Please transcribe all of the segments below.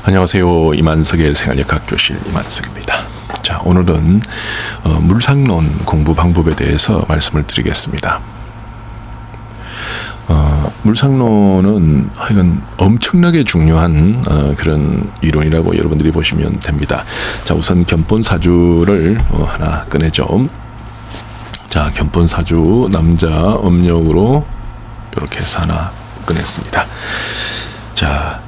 안녕하세요. 이만석의 생활역학교실 이만석입니다. 자, 오늘은 물상론 공부 방법에 대해서 말씀을 드리겠습니다. 물상론은 하여간 엄청나게 중요한 그런 이론이라고 여러분들이 보시면 됩니다. 자, 우선 견본사주를 하나 꺼내죠. 자, 견본사주 남자 음력으로 이렇게 해서 하나 꺼냈습니다. 자,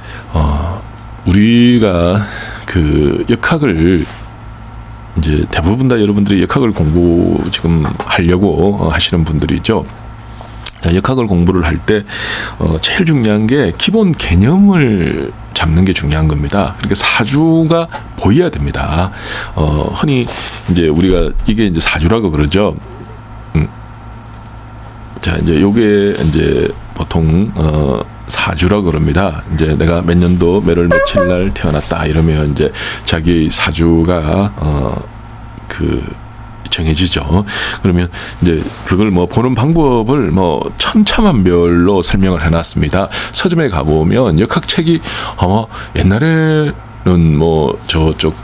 우리가 그 역학을 이제 대부분 다 여러분들이 역학을 공부 지금 하려고 하시는 분들이죠. 자, 역학을 공부를 할 때 제일 중요한 게 기본 개념을 잡는 게 중요한 겁니다. 그러니까 사주가 보여야 됩니다. 흔히 이제 우리가 이게 이제 사주라고 그러죠. 자, 이제 요게 이제 보통 사주라고 그럽니다. 이제 내가 몇 년도 몇월 며칠 날 태어났다 이러면 이제 자기 사주가 정해지죠. 그러면 이제 그걸 뭐 보는 방법을 뭐 천차만별로 설명을 해놨습니다. 서점에 가보면 역학책이 옛날에는 뭐 저쪽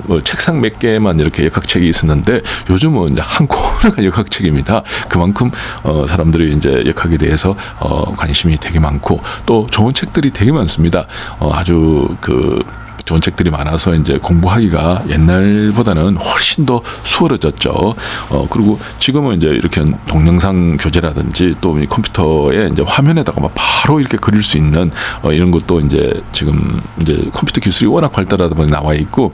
뭐 책상 몇 개만 이렇게 역학책이 있었는데 요즘은 이제 한 코너가 역학책입니다. 그만큼 사람들이 이제 역학에 대해서 관심이 되게 많고 또 좋은 책들이 되게 많습니다. 아주 좋은 책들이 많아서 이제 공부하기가 옛날보다는 훨씬 더 수월해졌죠. 그리고 지금은 이제 이렇게 동영상 교재라든지 또 컴퓨터에 이제 화면에다가 막 바로 이렇게 그릴 수 있는 이런 것도 이제 지금 이제 컴퓨터 기술이 워낙 발달하다 보니 나와 있고,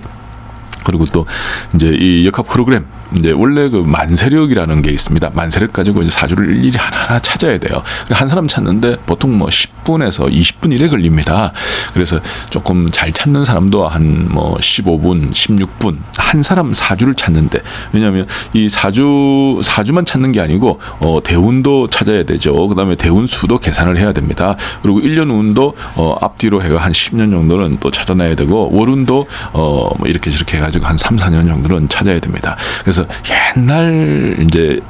그리고 또 이제 이 역학 프로그램 이제 원래 그 만세력이라는 게 있습니다. 만세력 가지고 이제 사주를 일일이 하나하나 찾아야 돼요. 한 사람 찾는데 보통 뭐 10분에서 20분 이래 걸립니다. 그래서 조금 잘 찾는 사람도 한 뭐 15분, 16분 한 사람 사주를 찾는데, 왜냐하면 이 사주만 찾는 게 아니고 대운도 찾아야 되죠. 그다음에 대운수도 계산을 해야 됩니다. 그리고 1년 운도 앞뒤로 해가 한 10년 정도는 또 찾아내야 되고, 월운도 뭐 이렇게 저렇게 해가지고 한 3, 4년 정도는 찾아야 됩니다. 그래서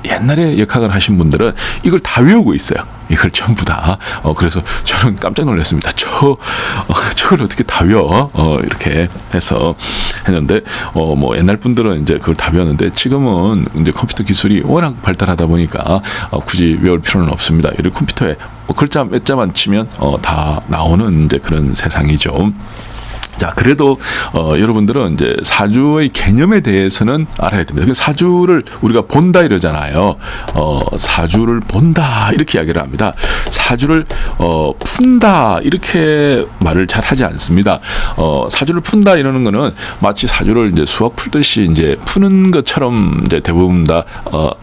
옛날에 역학을 하신 분들은 이걸 다 외우고 있어요. 이걸 전부 다. 그래서 저는 깜짝 놀랐습니다. 저걸 어떻게 다 외워? 이렇게 해서 했는데, 뭐 옛날 분들은 이제 그걸 다 외웠는데, 지금은 이제 컴퓨터 기술이 워낙 발달하다 보니까 굳이 외울 필요는 없습니다. 이를 컴퓨터에 글자 몇 자만 치면 다 나오는 이제 그런 세상이죠. 자, 그래도 여러분들은 이제 사주의 개념에 대해서는 알아야 됩니다. 사주를 우리가 본다 이러잖아요. 사주를 본다 이렇게 이야기를 합니다. 사주를 푼다 이렇게 말을 잘 하지 않습니다. 사주를 푼다 이러는 거는 마치 사주를 이제 수학 풀듯이 이제 푸는 것처럼 이제 대부분 다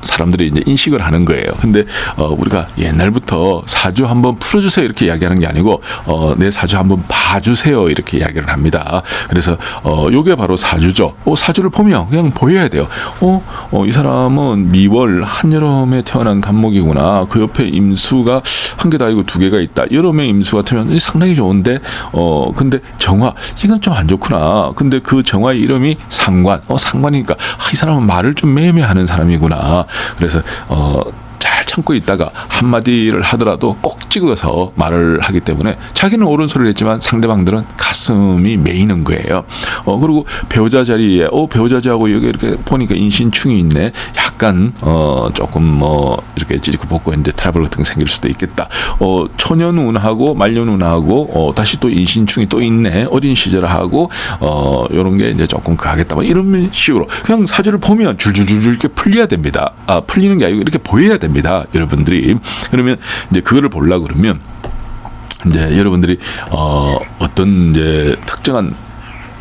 사람들이 이제 인식을 하는 거예요. 근데 우리가 옛날부터 사주 한번 풀어주세요 이렇게 이야기하는 게 아니고 내 사주 한번 봐주세요 이렇게 이야기를 합니다. 그래서 요게 바로 사주죠. 사주를 보면 그냥 보여야 돼요. 이 사람은 미월 한여름에 태어난 간목이구나. 그 옆에 임수가 한 개도 아니고 두 개가 있다. 여름에 임수 같으면 상당히 좋은데 근데 정화 이건 좀 안 좋구나. 근데 그 정화의 이름이 상관. 상관이니까 이 사람은 말을 좀 매매하는 사람이구나. 그래서 잘 참고 있다가 한마디를 하더라도 꼭 찍어서 말을 하기 때문에 자기는 옳은 소리를 했지만 상대방들은 가슴이 메이는 거예요. 그리고 배우자 자리에 배우자하고 여기 이렇게 보니까 인신충이 있네. 약간 조금 뭐 이렇게 찌릿고 볶고 이제 트러블 같은 게 생길 수도 있겠다. 초년운하고 말년운하고 다시 또 인신충이 또 있네. 어린 시절하고 이런 게 이제 조금 하겠다. 뭐 이런 식으로 그냥 사주를 보면 줄줄줄줄 이렇게 풀려야 됩니다. 풀리는 게 아니고 이렇게 보여야 됩니다, 여러분들이. 그러면 이제 그거를 보려고 그러면 이제 여러분들이 어떤 이제 특정한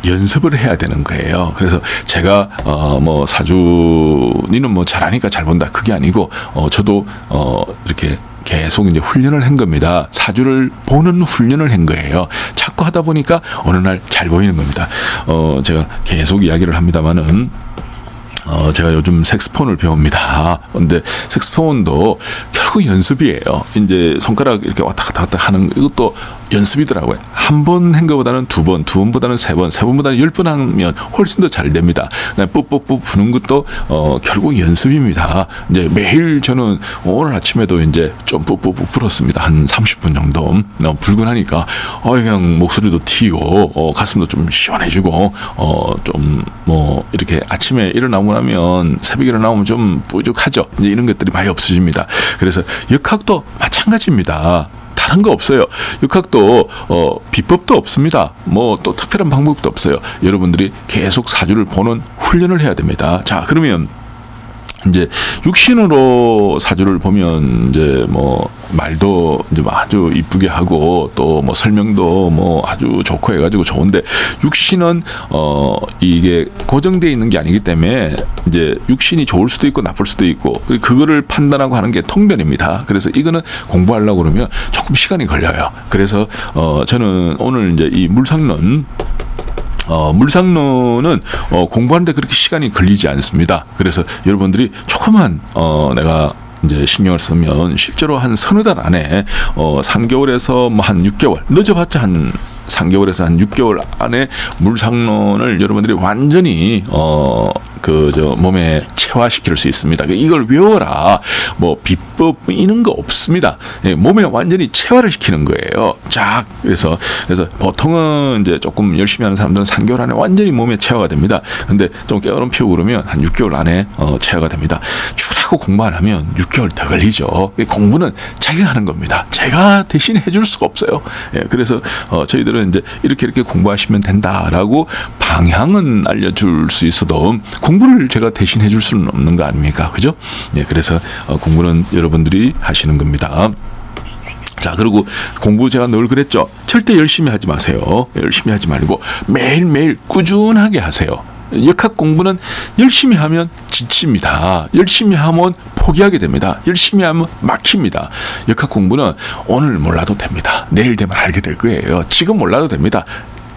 연습을 해야 되는 거예요. 그래서 제가 뭐 사주 니는 뭐 잘하니까 잘 본다 그게 아니고 저도 이렇게 계속 이제 훈련을 한 겁니다. 사주를 보는 훈련을 한 거예요. 자꾸 하다 보니까 어느 날 잘 보이는 겁니다. 제가 계속 이야기를 합니다만은 제가 요즘 색스폰을 배웁니다. 근데 색스폰도 결국 연습이에요. 이제 손가락 이렇게 왔다 갔다 하는 이것도 연습이더라고요. 한 번 한 것보다는 두 번, 두 번보다는 세 번, 세 번보다는 10번 하면 훨씬 더 잘 됩니다. ปุ๊뿌뿌 부는 것도 결국 연습입니다. 이제 매일 저는 오늘 아침에도 이제 좀 ปุ๊뿌뿌 불었습니다. 한 30분 정도. 불근하니까 그냥 목소리도 튀고 가슴도 좀 시원해지고 좀 뭐 이렇게 아침에 일어나고 나면 새벽에 일어나면 좀 뿌듯하죠. 이제 이런 것들이 많이 없어집니다. 그래서 역학도 마찬가지입니다. 다른 거 없어요. 역학도 비법도 없습니다. 뭐 또 특별한 방법도 없어요. 여러분들이 계속 사주를 보는 훈련을 해야 됩니다. 자, 그러면 이제 육신으로 사주를 보면 이제 뭐 말도 이제 아주 이쁘게 하고 또 뭐 설명도 뭐 아주 좋고 해가지고 좋은데, 육신은 이게 고정되어 있는 게 아니기 때문에 이제 육신이 좋을 수도 있고 나쁠 수도 있고, 그거를 판단하고 하는 게 통변입니다. 그래서 이거는 공부하려고 그러면 조금 시간이 걸려요. 그래서 저는 오늘 이제 이 물상론은 공부하는데 그렇게 시간이 걸리지 않습니다. 그래서 여러분들이 조금만 내가 이제 신경을 쓰면 실제로 한 서너 달 안에 3개월에서 뭐 한 6개월, 늦어봤자 한 3개월에서 한 6개월 안에 물상론을 여러분들이 완전히 몸에 체화시킬 수 있습니다. 이걸 외워라, 뭐 비법 이런 거 없습니다. 몸에 완전히 체화를 시키는 거예요. 그래서 보통은 이제 조금 열심히 하는 사람들은 3개월 안에 완전히 몸에 체화가 됩니다. 근데 좀 게으름 피우고 그러면 한 6개월 안에 체화가 됩니다. 주라고 공부 안 하면 6개월 더 걸리죠. 공부는 자기가 하는 겁니다. 제가 대신 해줄 수가 없어요. 그래서 저희들은 이제 이렇게 공부하시면 된다라고 방향은 알려줄 수 있어도 공부를 제가 대신 해줄 수는 없는 거 아닙니까? 그죠? 그래서 공부는 여러분들이 하시는 겁니다. 자, 그리고 공부 제가 늘 그랬죠. 절대 열심히 하지 마세요. 열심히 하지 말고 매일매일 꾸준하게 하세요. 역학 공부는 열심히 하면 지칩니다. 열심히 하면 포기하게 됩니다. 열심히 하면 막힙니다. 역학 공부는 오늘 몰라도 됩니다. 내일 되면 알게 될 거예요. 지금 몰라도 됩니다.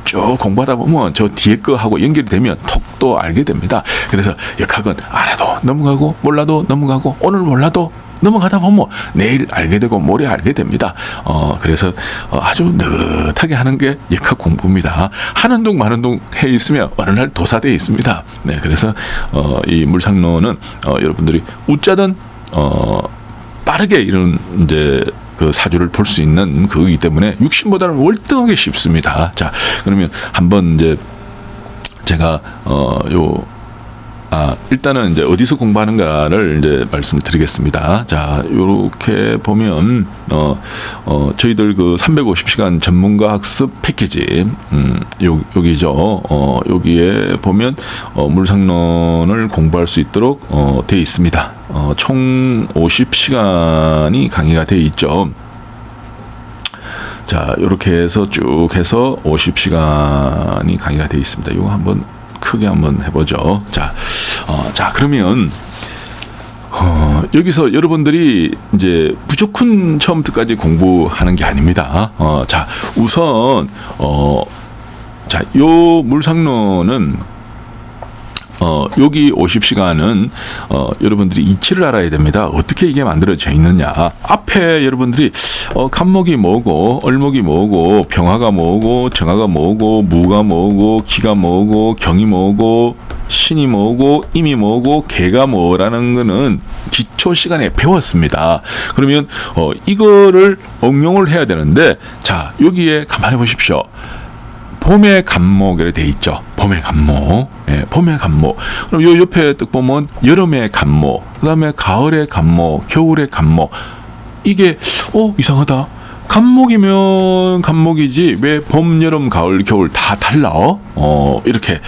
쭉 공부하다 보면 저 뒤에 거하고 연결이 되면 톡 또 알게 됩니다. 그래서 역학은 알아도 넘어가고 몰라도 넘어가고 오늘 몰라도 넘어가다 보면 내일 알게 되고 모레 알게 됩니다. 그래서 아주 느긋하게 하는 게 역학 공부입니다. 하는 동 마는 동 해 있으면 어느 날 도사되어 있습니다. 그래서 이 물상론은 여러분들이 웃자든 빠르게 이런 이제 그 사주를 볼 수 있는 그거이기 때문에 육신보다는 월등하게 쉽습니다. 자, 그러면 한번 이제 제가 일단은 이제 어디서 공부하는가를 이제 말씀을 드리겠습니다. 자, 요렇게 보면, 저희들 그 350시간 전문가 학습 패키지, 여기죠. 여기에 보면, 물상론을 공부할 수 있도록, 돼 있습니다. 총 50시간이 강의가 돼 있죠. 자, 요렇게 해서 쭉 해서 50시간이 강의가 되어 있습니다. 이거 한번 크게 한번 해보죠. 자, 그러면 여기서 여러분들이 이제 무조건 처음부터까지 공부하는 게 아닙니다. 자, 우선 요 물상론은 여기 50시간은 여러분들이 이치를 알아야 됩니다. 어떻게 이게 만들어져 있느냐. 앞에 여러분들이 간목이 뭐고 얼목이 뭐고 병화가 뭐고 정화가 뭐고 무가 뭐고 기가 뭐고 경이 뭐고 신이 뭐고 임이 뭐고 개가 뭐라는 거는 기초 시간에 배웠습니다. 그러면 이거를 응용을 해야 되는데, 자, 여기에 가만히 보십시오. 봄의 간목이라 돼 있죠. 봄의 간목. 봄의 간목. 그럼 요 옆에 딱 보면 여름의 간목, 그 다음에 가을의 간목, 겨울의 간목. 이게 이상하다. 간목이면 간목이지 왜 봄, 여름, 가을, 겨울 다 달라? 이렇게.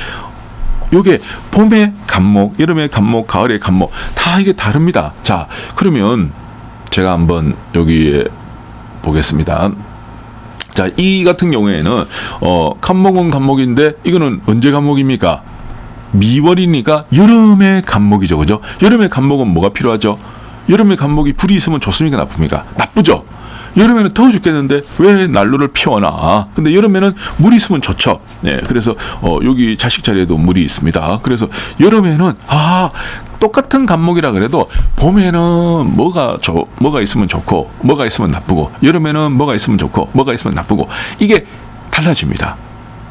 요게 봄의 간목, 여름의 간목, 가을의 간목 다 이게 다릅니다. 자, 그러면 제가 한번 여기에 보겠습니다. 자, 이 같은 경우에는 간목은 간목인데 이거는 언제 간목입니까? 미월이니까 여름의 간목이죠. 그죠? 여름의 간목은 뭐가 필요하죠? 여름의 간목이 불이 있으면 좋습니까? 나쁩니까? 나쁘죠? 여름에는 더워 죽겠는데 왜 난로를 피워놔? 근데 여름에는 물이 있으면 좋죠. 네, 그래서 여기 자식 자리에도 물이 있습니다. 그래서 여름에는 똑같은 감목이라 그래도 봄에는 뭐가 있으면 좋고 뭐가 있으면 나쁘고 여름에는 뭐가 있으면 좋고 뭐가 있으면 나쁘고 이게 달라집니다.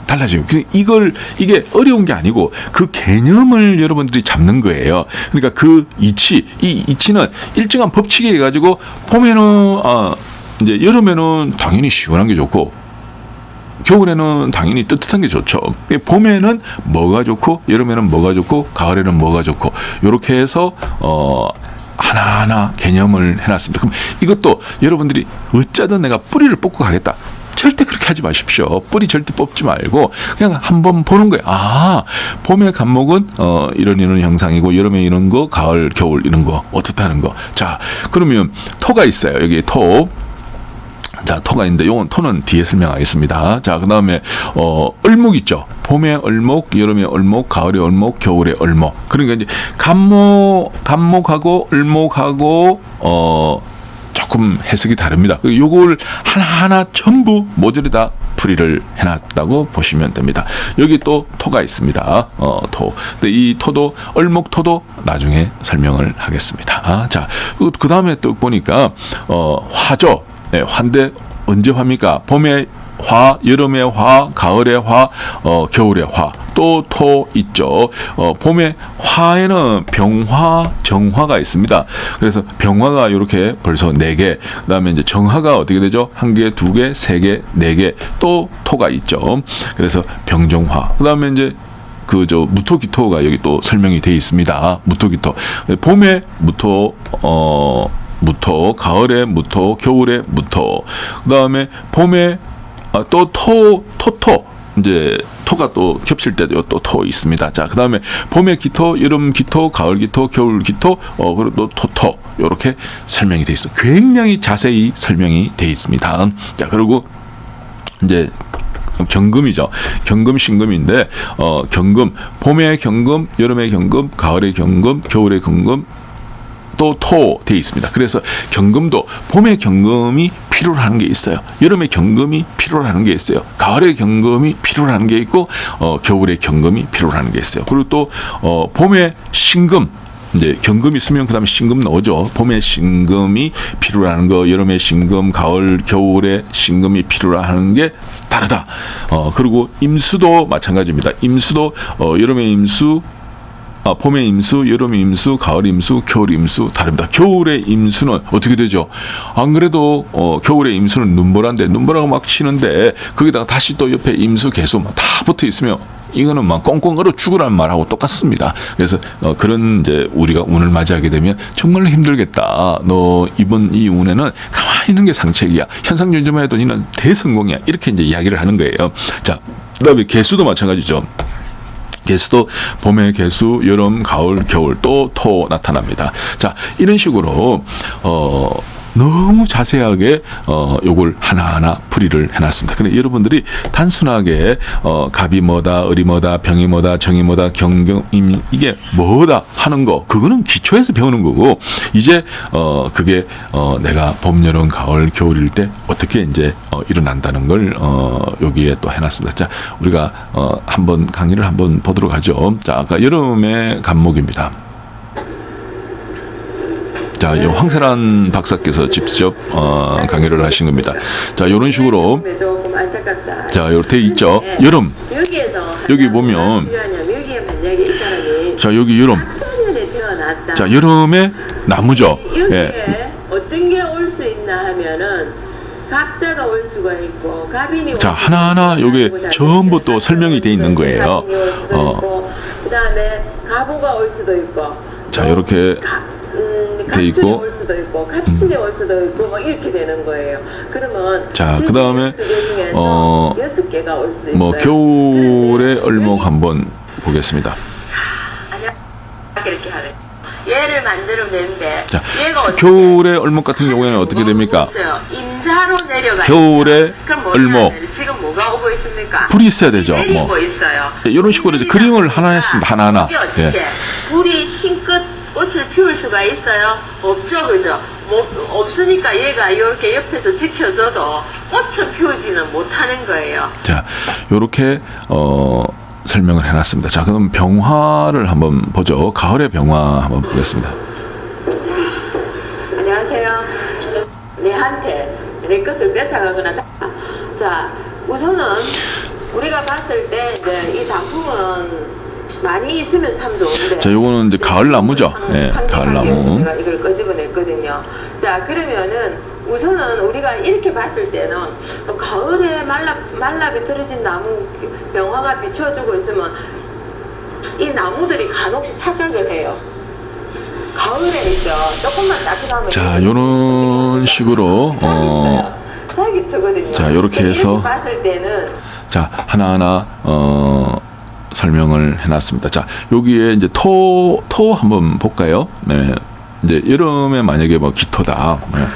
달라지고 이게 어려운 게 아니고 그 개념을 여러분들이 잡는 거예요. 그러니까 이 이치는 일정한 법칙에 가지고 봄에는 이제 여름에는 당연히 시원한 게 좋고 겨울에는 당연히 뜨뜻한 게 좋죠. 봄에는 뭐가 좋고 여름에는 뭐가 좋고 가을에는 뭐가 좋고 이렇게 해서 하나하나 개념을 해놨습니다. 그럼 이것도 여러분들이 어쩌든 내가 뿌리를 뽑고 가겠다. 절대 그렇게 하지 마십시오. 뿌리 절대 뽑지 말고 그냥 한번 보는 거예요. 봄의 감목은 이런 형상이고 여름에 이런 거, 가을, 겨울 이런 거 어떻다는 거. 자, 그러면 토가 있어요. 여기 토. 자, 토가 있는데 요건 토는 뒤에 설명하겠습니다. 자, 그다음에 을목 있죠. 봄에 을목, 여름에 을목, 가을에 을목, 겨울에 을목. 그러니까 이제 감목하고 을목하고 조금 해석이 다릅니다. 요걸 하나하나 전부 모조리 다 풀이를 해놨다고 보시면 됩니다. 여기 또 토가 있습니다. 토. 근데 이 토도 을목토도 나중에 설명을 하겠습니다. 자, 그 다음에 또 보니까 화죠. 네, 화인데 언제 화입니까? 봄에 화, 여름에 화, 가을에 화, 겨울에 화. 또 토 있죠. 봄에 화에는 병화, 정화가 있습니다. 그래서 병화가 이렇게 벌써 4개. 그다음에 이제 정화가 어떻게 되죠? 1개, 2개, 3개, 4개. 또 토가 있죠. 그래서 병정화. 그다음에 이제 무토기토가 여기 또 설명이 되어 있습니다. 무토기토. 봄에 무토, 가을에 무토, 겨울에 무토. 그다음에 봄에 또 토토. 이제 토가 또 겹칠 때도 또 토 있습니다. 자, 그다음에 봄의 기토, 여름 기토, 가을 기토, 겨울 기토, 그리고 또 토토 이렇게 설명이 되어 있어요. 굉장히 자세히 설명이 되어 있습니다. 자, 그리고 이제 경금이죠. 경금 신금인데 경금, 봄의 경금, 여름의 경금, 가을의 경금, 겨울의 경금 또 토 되어 있습니다. 그래서 경금도 봄의 경금이 필요로 하는 게 있어요. 여름의 경금이 필요로 하는 게 있어요. 가을의 경금이 필요로 하는 게 있고 겨울의 경금이 필요로 하는 게 있어요. 그리고 또 봄의 신금, 이제 경금이 있으면 그다음에 신금 나오죠. 봄에 신금이 필요로 하는 거, 여름에 신금, 가을, 겨울에 신금이 필요로 하는 게 다르다. 그리고 임수도 마찬가지입니다. 임수도 여름의 임수, 봄의 임수, 여름의 임수, 가을 임수, 겨울 임수 다릅니다. 겨울의 임수는 어떻게 되죠? 안 그래도 겨울의 임수는 눈보라인데 눈보라가 막 치는데 거기다가 다시 또 옆에 임수 개수 다 붙어 있으면 이거는 막 꽁꽁 얼어 죽으라는 말하고 똑같습니다. 그래서 그런 이제 우리가 운을 맞이하게 되면 정말로 힘들겠다. 너 이번 이 운에는 가만히 있는 게 상책이야. 현상준주만 해도 니는 대성공이야. 이렇게 이제 이야기를 하는 거예요. 자, 그다음에 개수도 마찬가지죠. 개수도 봄의 개수, 여름, 가을, 겨울 또 토 나타납니다. 자, 이런 식으로 너무 자세하게 요걸 하나하나 풀이를 해놨습니다. 근데 여러분들이 단순하게 갑이 뭐다, 을이 뭐다, 병이 뭐다, 정이 뭐다, 경금 이게 뭐다 하는 거 그거는 기초에서 배우는 거고 이제 그게 내가 봄, 여름, 가을, 겨울일 때 어떻게 이제 일어난다는 걸 여기에 또 해놨습니다. 자, 우리가 한번 강의를 한번 보도록 하죠. 자, 아까 여름의 감목입니다. 자, 이 황세란 박사께서 직접 강의를 하신 겁니다. 자, 이런 식으로 조금 안타깝다. 자, 이렇게 돼 있죠. 여름. 여기 보면 자, 여기 여름. 태어났다. 자, 여름에 나무죠. 여기에 예. 어떤 게 올 수 있나 하면은 갑자가 올 수가 있고 갑인이 자, 하나하나 요게 전부 또 설명이 돼 있는 거예요. 갑인이 올 수도 있고 그다음에 가보가 올 수도 있고 자, 이렇게 돼 갑순이 있고 올 수도 있고 갑신이 올 수도 있고 뭐 이렇게 되는 거예요. 그러면 자, 그다음에 6개가 올 수 있어요. 뭐 겨울의 을목 한번 보겠습니다. 이렇게 하는. 얘를 만들어내는데 자, 얘가 어떻게 겨울의 을목 같은 경우에는 어떻게 됩니까? 임자로 내려가 겨울에 있죠. 그럼 을목. 지금 뭐가 오고 있습니까? 불이 있어야 되죠. 내리고 뭐 있어요. 이런 식으로 이제 그림을 하나 했습니다. 하나하나. 불이 어떻게? 예. 불이 흰끝 꽃을 피울 수가 있어요? 없죠, 그죠? 뭐, 없으니까 얘가 이렇게 옆에서 지켜줘도 꽃을 피우지는 못하는 거예요. 자, 요렇게 설명을 해놨습니다. 자, 그럼 병화를 한번 보죠. 가을의 병화 한번 보겠습니다. 안녕하세요. 내한테 내 것을 뺏어가거나 자, 우선은 우리가 봤을 때 이제 이 단풍은 많이 있으면 참 좋은데. 자, 요거는 이제 가을 나무죠. 네, 가을 나무. 제가 이걸 끄집어냈거든요. 자, 그러면은 우선은 우리가 이렇게 봤을 때는 가을에 말라 비틀어진 나무 병화가 비춰주고 있으면 이 나무들이 간혹씩 착각을 해요. 가을에 있죠. 조금만 따뜻하면. 자, 요런 식으로 싹이 트거든요. 자, 요렇게 해서 이렇게 봤을 때는 자, 하나하나 설명을 해놨습니다. 자, 여기에 이제 토 한번 볼까요? 네, 이제 여름에 만약에 뭐 기토다. 네.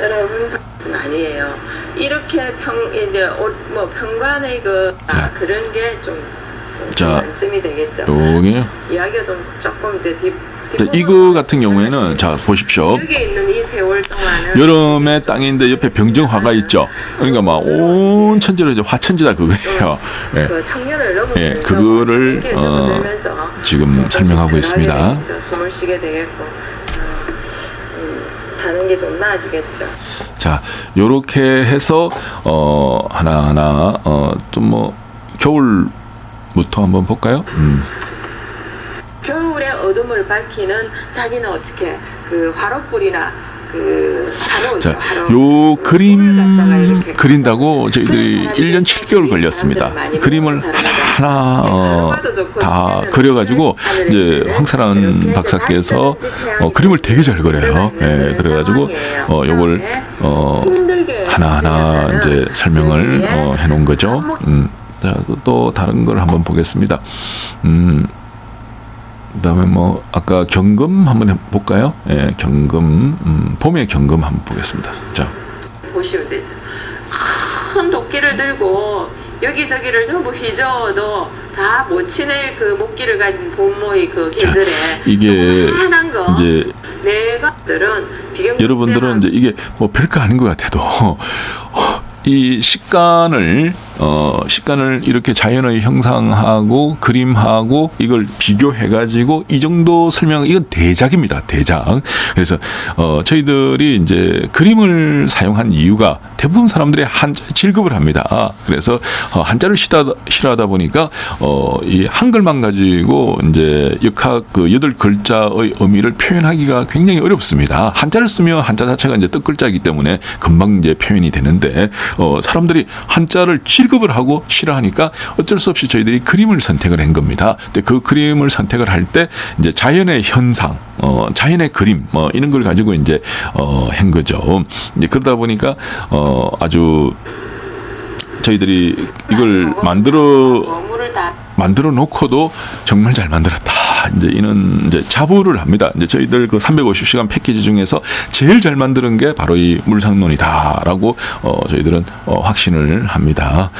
여러분 그것은 아니에요. 이렇게 이제 뭐 평관의 그런 게 좀 단점이 되겠죠. 요게 이야기가 좀 조금 이제 이거 같은 경우에는 자 보십시오. 여기 있는 이 세월 동안은 여름에 땅인데 옆에 병정화가 있죠. 그러니까 막 온 천지로 이제 화천지다 그거예요. 예. 그 청년을 넘으면서 예, 그거를 지금 설명하고 있습니다. 숨을 쉬게 되겠고 사는 게 좀 나아지겠죠. 자, 요렇게 해서 하나하나 좀 뭐 겨울부터 한번 볼까요? 겨울의 어둠을 밝히는 자기는 어떻게 그 화롯불이나 그 자, 요 그림 그린다고 저희들이 1년 7개월 걸렸습니다. 그림을 하나하나 다 그려가지고 이제 황사란 박사께서 그림을 되게 잘 그려요. 예, 그래가지고 요걸 하나하나 이제 설명을 해놓은 거죠. 자, 또 다른 걸 한번 보겠습니다. 그다음에 뭐 아까 경금 한번 해볼까요? 예, 경금 봄의 경금 한번 보겠습니다. 자, 보시면 되죠. 큰 도끼를 들고 여기저기를 전부 휘저어도 다 못 치낼 그 목기를 가진 봄모의 그 계절에 이게 하나한 거 이제 내가들은 여러분들은 이제 이게 뭐 별거 아닌 것 같아도 이 식간을 이렇게 자연의 형상하고 그림하고 이걸 비교해 가지고 이 정도 설명 이건 대작입니다. 대작. 그래서 저희들이 이제 그림을 사용한 이유가 대부분 사람들이 한자 질급을 합니다. 그래서 한자를 싫어하다 보니까 이 한글만 가지고 이제 역학 그 8글자의 의미를 표현하기가 굉장히 어렵습니다. 한자를 쓰면 한자 자체가 이제 뜻글자이기 때문에 금방 이제 표현이 되는데 사람들이 한자를 취급을 하고 싫어하니까 어쩔 수 없이 저희들이 그림을 선택을 한 겁니다. 근데 그 그림을 선택을 할 때 이제 자연의 현상, 자연의 그림, 이런 걸 가지고 이제 한 거죠. 이제 그러다 보니까 아주 저희들이 이걸 만들어 놓고도 정말 잘 만들었다. 이제 이는 이제 자부를 합니다. 이제 저희들 그 350시간 패키지 중에서 제일 잘 만드는 게 바로 이 물상론이다라고 저희들은 확신을 합니다.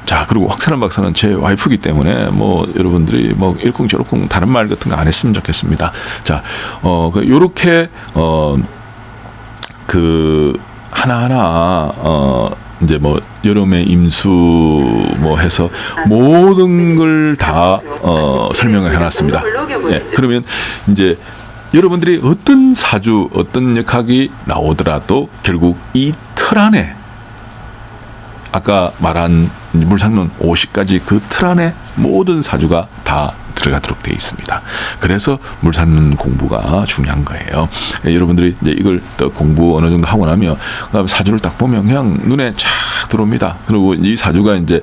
자, 그리고 황사란 박사는 제 와이프이기 때문에 뭐 여러분들이 뭐 일쿵저쿵 다른 말 같은 거 안 했으면 좋겠습니다. 자, 요렇게 그 하나하나 이제 뭐 여름의 임수 뭐 해서 모든 걸 다 설명을 해놨습니다. 예, 그러면 이제 여러분들이 어떤 사주, 어떤 역학이 나오더라도 결국 이 틀 안에 아까 말한 물상론 50가지 그 틀 안에 모든 사주가 다 들어가도록 되어 있습니다. 그래서 물산 공부가 중요한 거예요. 여러분들이 이제 이걸 또 공부 어느 정도 하고 나면 그다음에 사주를 딱 보면 그냥 눈에 쫙 들어옵니다. 그리고 이 사주가 이제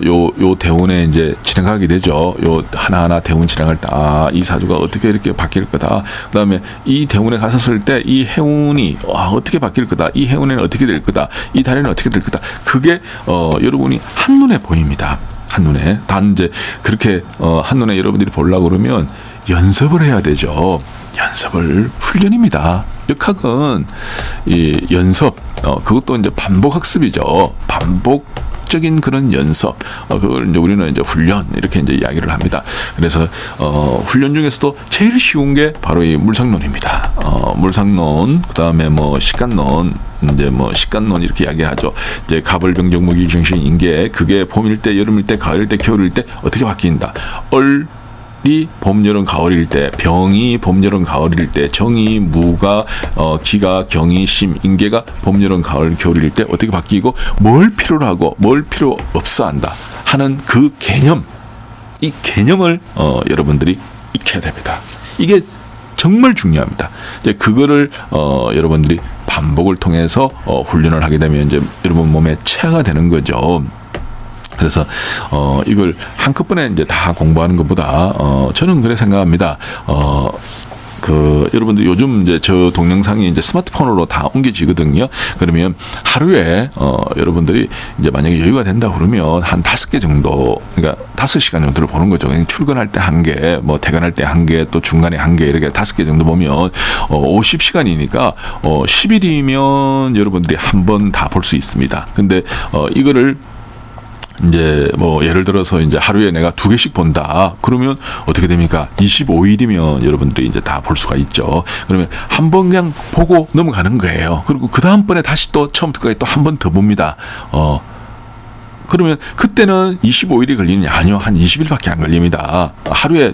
요 대운에 이제 진행하게 되죠. 요 하나하나 대운 진행할 때 이 사주가 어떻게 이렇게 바뀔 거다. 그다음에 이 대운에 갔었을 때 이 해운이 어떻게 바뀔 거다. 이 해운에는 어떻게 될 거다. 이 달에는 어떻게 될 거다. 그게 여러분이 한눈에 보입니다. 한눈에. 단 이제 그렇게 한눈에 여러분들이 보려고 그러면 연습을 해야 되죠. 연습을 훈련입니다. 역학은 이 연습 그것도 이제 반복 학습이죠. 반복 체력적인 그런 연습, 그걸 이제 우리는 이제 훈련 이렇게 이제 이야기를 합니다. 그래서 훈련 중에서도 제일 쉬운 게 바로 이 물상론입니다. 물상론, 그다음에 뭐 식간론, 이제 뭐 식간론 이렇게 이야기하죠. 이제 가벌병정 무기정신 인계, 그게 봄일 때, 여름일 때, 가을일 때, 겨울일 때 어떻게 바뀐다. 이 봄, 여름, 가을일 때, 병이 봄, 여름, 가을일 때, 정이, 무가, 기가, 경이, 심, 인계가 봄, 여름, 가을, 겨울일 때 어떻게 바뀌고 뭘 필요로 하고 뭘 필요 없어 한다 하는 그 개념, 이 개념을 여러분들이 익혀야 됩니다. 이게 정말 중요합니다. 이제 그거를 여러분들이 반복을 통해서 훈련을 하게 되면 이제 여러분 몸에 체화가 되는 거죠. 그래서 이걸 한꺼번에 이제 다 공부하는 것보다 저는 그래 생각합니다. 여러분들 요즘 이제 저 동영상이 이제 스마트폰으로 다 옮겨지거든요. 그러면 하루에 여러분들이 이제 만약에 여유가 된다 그러면 한 5개 정도, 그러니까 5시간 정도를 보는 거죠. 출근할 때 1개, 뭐 퇴근할 때 1개, 또 중간에 1개, 이렇게 5개 정도 보면 50시간이니까 10일이면 여러분들이 한 번 다 볼 수 있습니다. 근데 이거를 이제 뭐 예를 들어서 이제 하루에 내가 2개씩 본다. 그러면 어떻게 됩니까? 25일이면 여러분들이 이제 다 볼 수가 있죠. 그러면 한 번 그냥 보고 넘어가는 거예요. 그리고 그 다음번에 다시 또 처음부터까지 또 한 번 더 봅니다. 그러면 그때는 25일이 걸리느냐? 아니요. 한 20일밖에 안 걸립니다. 하루에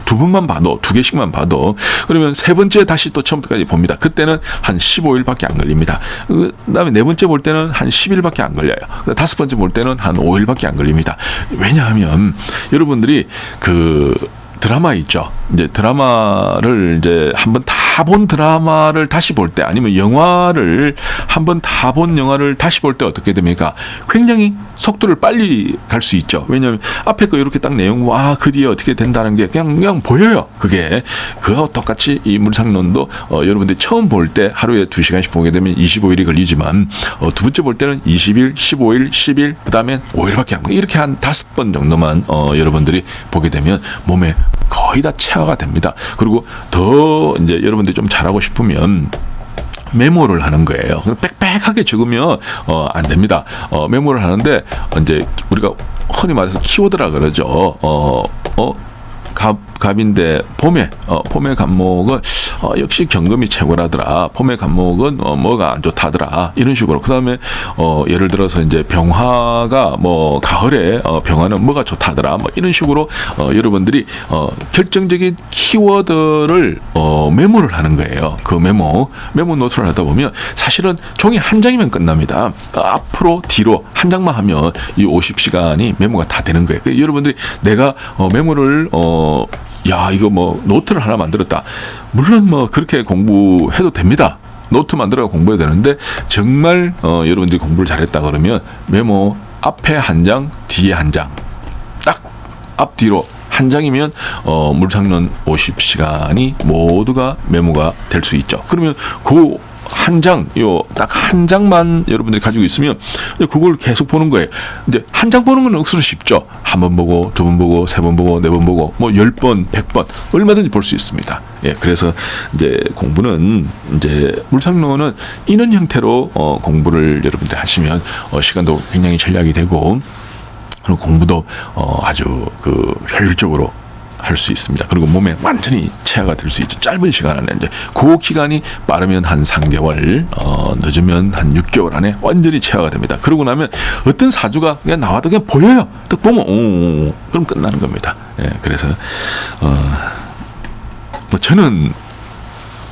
두 번만 봐도, 2개씩만 봐도. 그러면 세 번째 다시 또 처음부터까지 봅니다. 그때는 한 15일밖에 안 걸립니다. 그 다음에 네 번째 볼 때는 한 10일밖에 안 걸려요. 다섯 번째 볼 때는 한 5일밖에 안 걸립니다. 왜냐하면 여러분들이 드라마 있죠. 이제 드라마를 이제 한번 다 본 드라마를 다시 볼 때, 아니면 영화를 한번 다 본 영화를 다시 볼 때 어떻게 됩니까? 굉장히 속도를 빨리 갈 수 있죠. 왜냐하면 앞에 거 이렇게 딱 내용, 그 뒤에 어떻게 된다는 게 그냥 보여요. 그게 그거와 똑같이 이 물상론도 여러분들이 처음 볼 때 하루에 2시간씩 보게 되면 25일이 걸리지만 두 번째 볼 때는 20일, 15일, 10일, 그다음에 5일밖에 안 걸려요. 이렇게 한 5번 정도만 여러분들이 보게 되면 몸에 거의 다 체화가 됩니다. 그리고 더 이제 여러분들이 좀 잘하고 싶으면 메모를 하는 거예요. 빽빽하게 적으면 안 됩니다. 메모를 하는데 이제 우리가 흔히 말해서 키워드라 그러죠. 갑인데 봄의 갑목은 역시 경금이 최고라더라. 봄의 갑목은 뭐가 안 좋다더라. 이런 식으로. 그다음에 예를 들어서 이제 병화가 뭐 가을에 병화는 뭐가 좋다더라. 뭐 이런 식으로 여러분들이 결정적인 키워드를 메모를 하는 거예요. 그 메모 노트를 하다 보면 사실은 종이 한 장이면 끝납니다. 앞으로 뒤로 한 장만 하면 이 50시간이 메모가 다 되는 거예요. 그러니까 여러분들이 내가 메모를 이거 뭐 노트를 하나 만들었다. 물론 뭐 그렇게 공부해도 됩니다. 노트 만들어서 공부해야 되는데 정말 여러분들이 공부를 잘했다 그러면 메모 앞에 한 장, 뒤에 한 장, 딱 앞뒤로 한 장이면 물상론 50시간이 모두가 메모가 될 수 있죠. 그러면 딱 한 장만 여러분들이 가지고 있으면 그걸 계속 보는 거예요. 이제 한 장 보는 건 억수로 쉽죠. 한 번 보고, 두 번 보고, 세 번 보고, 네 번 보고, 뭐 10번, 100번 얼마든지 볼 수 있습니다. 예, 그래서 이제 공부는 이제 물상론은 이런 형태로 공부를 여러분들 하시면 시간도 굉장히 절약이 되고, 그리고 공부도 아주 효율적으로 할 수 있습니다. 그리고 몸에 완전히 체화가 될 수 있죠. 짧은 시간 안에 이제 그 기간이 빠르면 한 3개월, 늦으면 한 6개월 안에 완전히 체화가 됩니다. 그러고 나면 어떤 사주가 그냥 나와도 그냥 보여요. 딱 보면 그럼 끝나는 겁니다. 예, 그래서 저는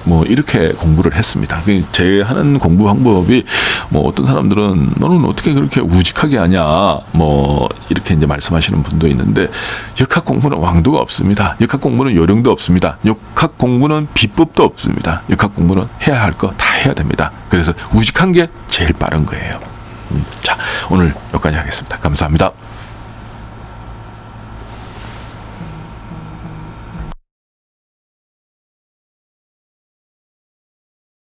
뭐 이렇게 공부를 했습니다. 제 하는 공부 방법이 뭐 어떤 사람들은 너는 어떻게 그렇게 우직하게 하냐 뭐 이렇게 이제 말씀하시는 분도 있는데, 역학 공부는 왕도가 없습니다. 역학 공부는 요령도 없습니다. 역학 공부는 비법도 없습니다. 역학 공부는 해야 할 거 다 해야 됩니다. 그래서 우직한 게 제일 빠른 거예요. 자, 오늘 여기까지 하겠습니다. 감사합니다.